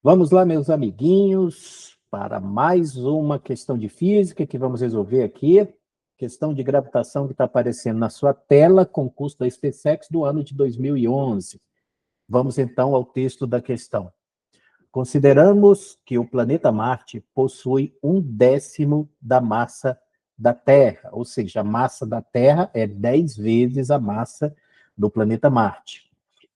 Vamos lá, meus amiguinhos, para mais uma questão de física que vamos resolver aqui. Questão de gravitação que está aparecendo na sua tela, concurso da SpaceX do ano de 2011. Vamos então ao texto da questão. Consideramos que o planeta Marte possui 1/10 da massa da Terra, ou seja, a massa da Terra é 10 vezes a massa do planeta Marte.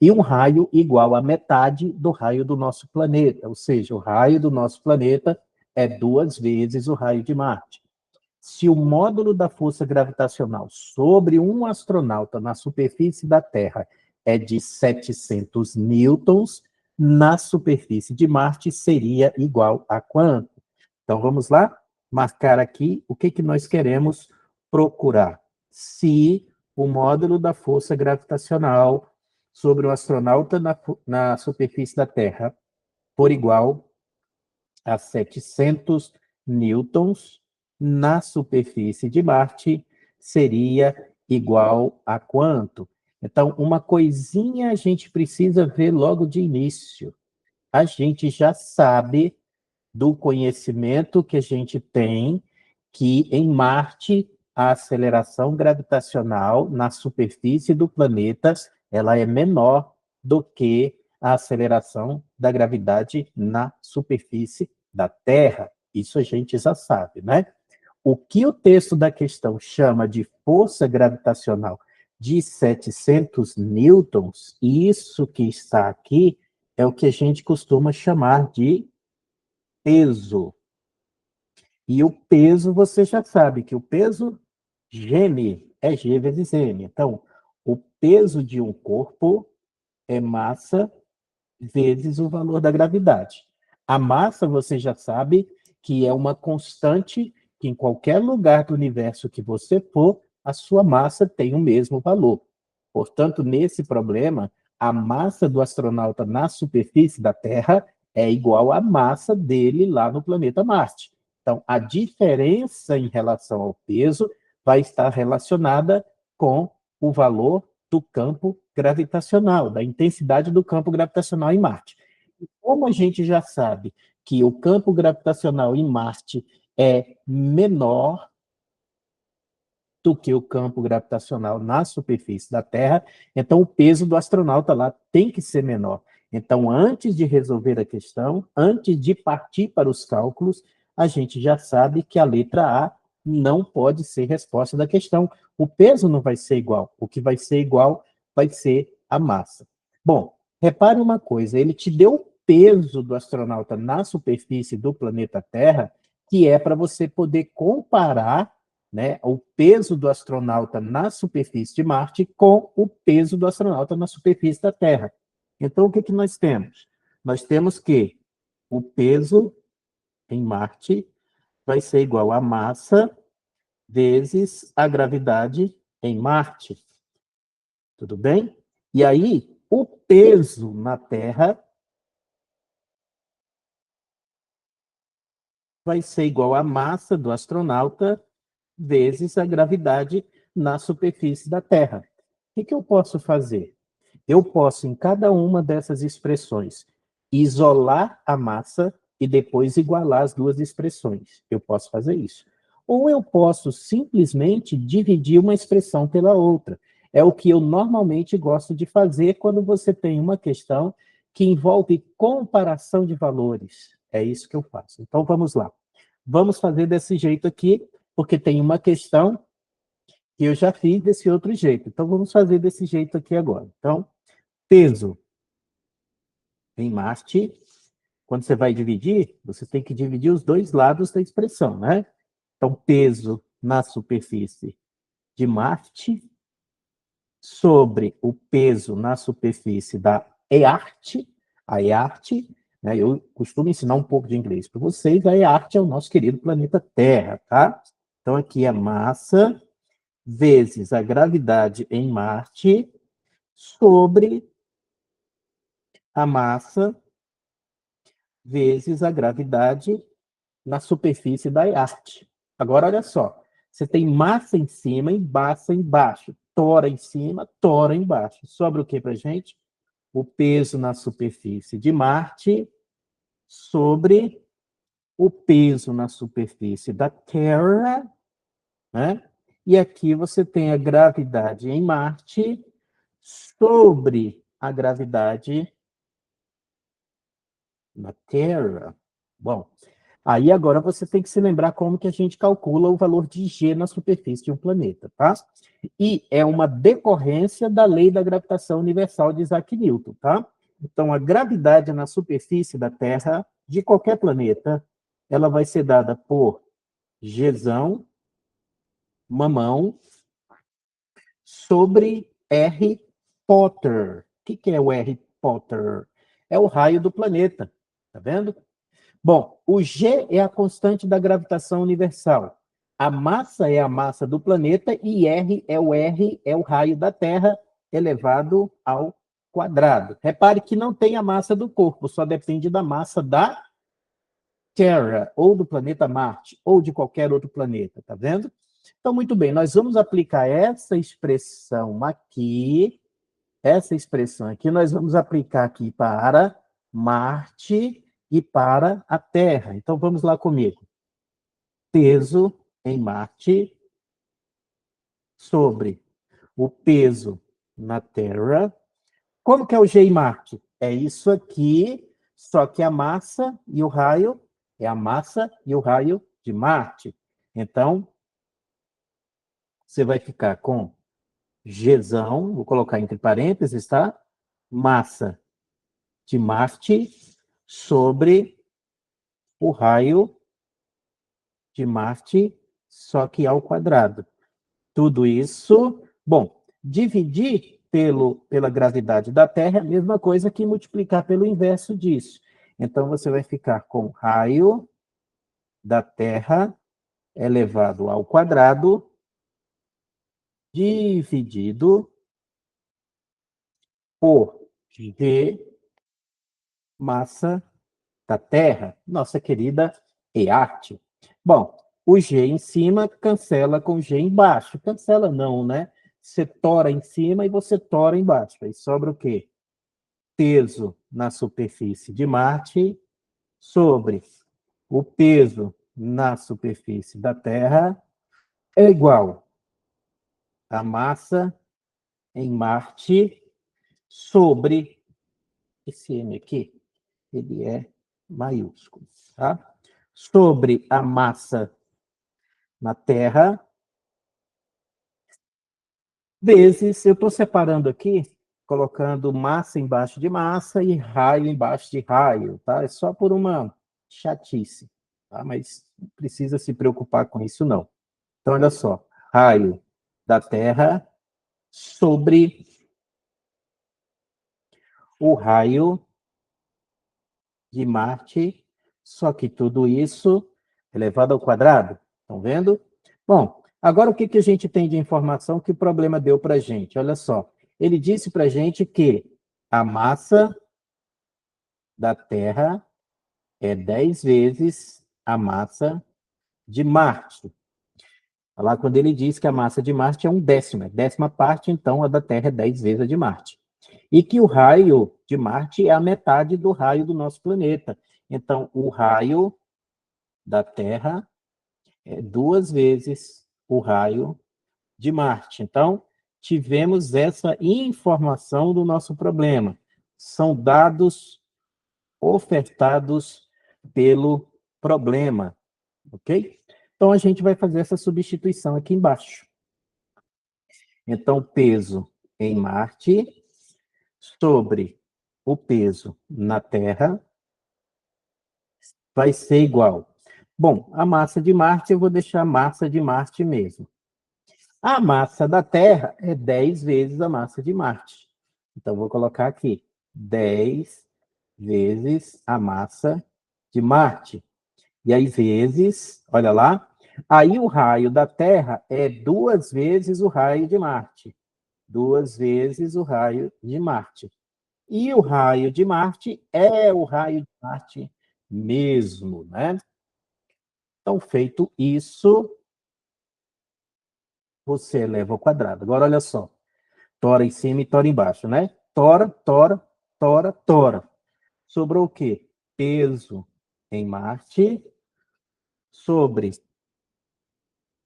E um raio igual à metade do raio do nosso planeta, ou seja, o raio do nosso planeta é 2 vezes o raio de Marte. Se o módulo da força gravitacional sobre um astronauta na superfície da Terra é de 700 newtons, na superfície de Marte seria igual a quanto? Então, vamos lá? Marcar aqui o que nós queremos procurar. Se o módulo da força gravitacional sobre o astronauta na superfície da Terra for igual a 700 newtons, na superfície de Marte seria igual a quanto? Então, uma coisinha a gente precisa ver logo de início. A gente já sabe do conhecimento que a gente tem que em Marte a aceleração gravitacional na superfície do planeta ela é menor do que a aceleração da gravidade na superfície da Terra. Isso a gente já sabe, né? O que o texto da questão chama de força gravitacional de 700 newtons, isso que está aqui é o que a gente costuma chamar de peso. E o peso, você já sabe que o peso Gm é G vezes M. Então, o peso de um corpo é massa vezes o valor da gravidade. A massa, você já sabe que é uma constante que em qualquer lugar do universo que você for, a sua massa tem o mesmo valor. Portanto, nesse problema, a massa do astronauta na superfície da Terra é igual à massa dele lá no planeta Marte. Então, a diferença em relação ao peso vai estar relacionada com o valor do campo gravitacional, da intensidade do campo gravitacional em Marte. E como a gente já sabe que o campo gravitacional em Marte é menor do que o campo gravitacional na superfície da Terra, então o peso do astronauta lá tem que ser menor. Então, antes de resolver a questão, antes de partir para os cálculos, a gente já sabe que a letra A não pode ser resposta da questão. O peso não vai ser igual. O que vai ser igual vai ser a massa. Bom, repare uma coisa, ele te deu o peso do astronauta na superfície do planeta Terra, que é para você poder comparar, né, o peso do astronauta na superfície de Marte com o peso do astronauta na superfície da Terra. Então, o que nós temos? Nós temos que o peso em Marte vai ser igual a massa vezes a gravidade em Marte. Tudo bem? E aí, o peso na Terra vai ser igual à massa do astronauta vezes a gravidade na superfície da Terra. O que eu posso fazer? Eu posso, em cada uma dessas expressões, isolar a massa e depois igualar as duas expressões. Eu posso fazer isso. Ou eu posso simplesmente dividir uma expressão pela outra. É o que eu normalmente gosto de fazer quando você tem uma questão que envolve comparação de valores. É isso que eu faço. Então, vamos lá. Vamos fazer desse jeito aqui, porque tem uma questão que eu já fiz desse outro jeito. Então, vamos fazer desse jeito aqui agora. Então, peso em Marte, quando você vai dividir, você tem que dividir os dois lados da expressão, né? Então, peso na superfície de Marte sobre o peso na superfície da EART. A EART, né, eu costumo ensinar um pouco de inglês para vocês, a EART é o nosso querido planeta Terra, tá? Então, aqui é massa vezes a gravidade em Marte sobre a massa vezes a gravidade na superfície da arte. Agora, olha só. Você tem massa em cima e massa embaixo. Tora em cima, tora embaixo. Sobra o que para gente? O peso na superfície de Marte sobre o peso na superfície da Terra, né? E aqui você tem a gravidade em Marte sobre a gravidade na Terra. Bom, aí agora você tem que se lembrar como que a gente calcula o valor de G na superfície de um planeta, tá? E é uma decorrência da lei da gravitação universal de Isaac Newton, tá? Então, a gravidade na superfície da Terra, de qualquer planeta, ela vai ser dada por Gzão, mamão, sobre R. Potter. O que é o R. Potter? É o raio do planeta, tá vendo? Bom, o G é a constante da gravitação universal. A massa é a massa do planeta e R é o raio da Terra elevado ao quadrado. Repare que não tem a massa do corpo, só depende da massa da Terra, ou do planeta Marte, ou de qualquer outro planeta, tá vendo? Então, muito bem, nós vamos aplicar essa expressão aqui, nós vamos aplicar aqui para Marte e para a Terra. Então, vamos lá comigo. Peso em Marte sobre o peso na Terra. Como que é o G em Marte? É isso aqui, só que a massa e o raio é a massa e o raio de Marte. Então, você vai ficar com Gzão, vou colocar entre parênteses, tá? Massa de Marte sobre o raio de Marte, só que ao quadrado. Tudo isso, bom, dividir pela gravidade da Terra é a mesma coisa que multiplicar pelo inverso disso. Então, você vai ficar com raio da Terra elevado ao quadrado dividido por G, massa da Terra, nossa querida EARTH. Bom, o G em cima cancela com o G embaixo. Cancela não, né? Você tora em cima e você tora embaixo. Aí sobra o quê? Peso na superfície de Marte sobre o peso na superfície da Terra é igual a massa em Marte sobre esse M aqui, ele é maiúsculo, tá? Sobre a massa na Terra, vezes, eu estou separando aqui, colocando massa embaixo de massa e raio embaixo de raio, tá? É só por uma chatice, tá? Mas não precisa se preocupar com isso, não. Então, olha só, raio da Terra sobre o raio de Marte, só que tudo isso elevado ao quadrado. Estão vendo? Bom, agora o que a gente tem de informação que o problema deu para a gente? Olha só, ele disse para a gente que a massa da Terra é 10 vezes a massa de Marte. Lá quando ele diz que a massa de Marte é um décimo, é décima parte, então a da Terra é 10 vezes a de Marte. E que o raio de Marte é a metade do raio do nosso planeta. Então, o raio da Terra é 2 vezes o raio de Marte. Então, tivemos essa informação do nosso problema. São dados ofertados pelo problema, ok? Então, a gente vai fazer essa substituição aqui embaixo. Então, peso em Marte sobre o peso na Terra vai ser igual. Bom, a massa de Marte, eu vou deixar a massa de Marte mesmo. A massa da Terra é 10 vezes a massa de Marte. Então, vou colocar aqui 10 vezes a massa de Marte. E aí, vezes, olha lá, aí o raio da Terra é 2 vezes o raio de Marte. 2 vezes o raio de Marte. E o raio de Marte é o raio de Marte mesmo, né? Então, feito isso, você eleva ao quadrado. Agora, olha só. Tora em cima e tora embaixo, né? Tora, tora, tora, tora. Sobrou o quê? peso em Marte sobre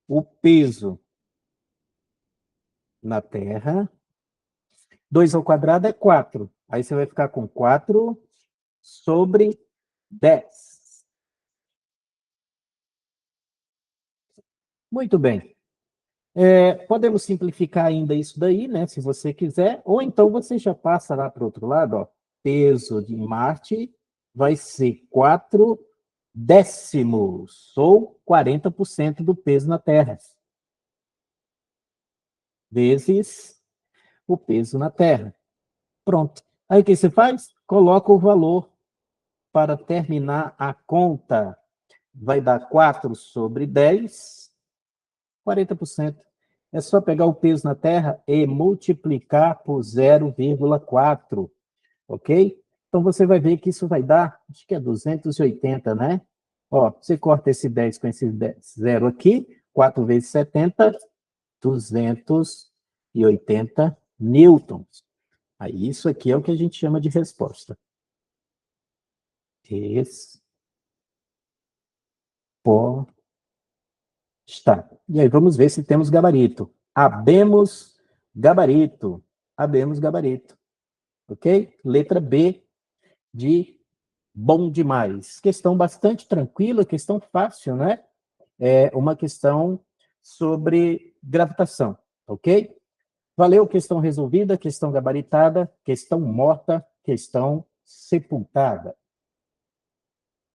o peso na Terra. 2 ao quadrado é 4. Aí você vai ficar com 4 sobre 10. Muito bem. Podemos simplificar ainda isso daí, né, se você quiser, ou então você já passa lá para o outro lado, ó, peso de Marte vai ser 4 décimos, ou 40% do peso na Terra, vezes o peso na Terra. Pronto. Aí o que você faz? Coloca o valor para terminar a conta. Vai dar 4 sobre 10, 40%. É só pegar o peso na Terra e multiplicar por 0,4, ok? Então, você vai ver que isso vai dar, acho que é 280, né? Ó, você corta esse 10 com esse 0 aqui, 4 vezes 70, 280 newtons. Aí, isso aqui é o que a gente chama de resposta. Está. E aí, vamos ver se temos gabarito. Habemos gabarito. Habemos gabarito. Ok? Letra B de bom demais. Questão bastante tranquila, questão fácil, né? É uma questão sobre gravitação. Ok? Valeu, questão resolvida, questão gabaritada, questão morta, questão sepultada.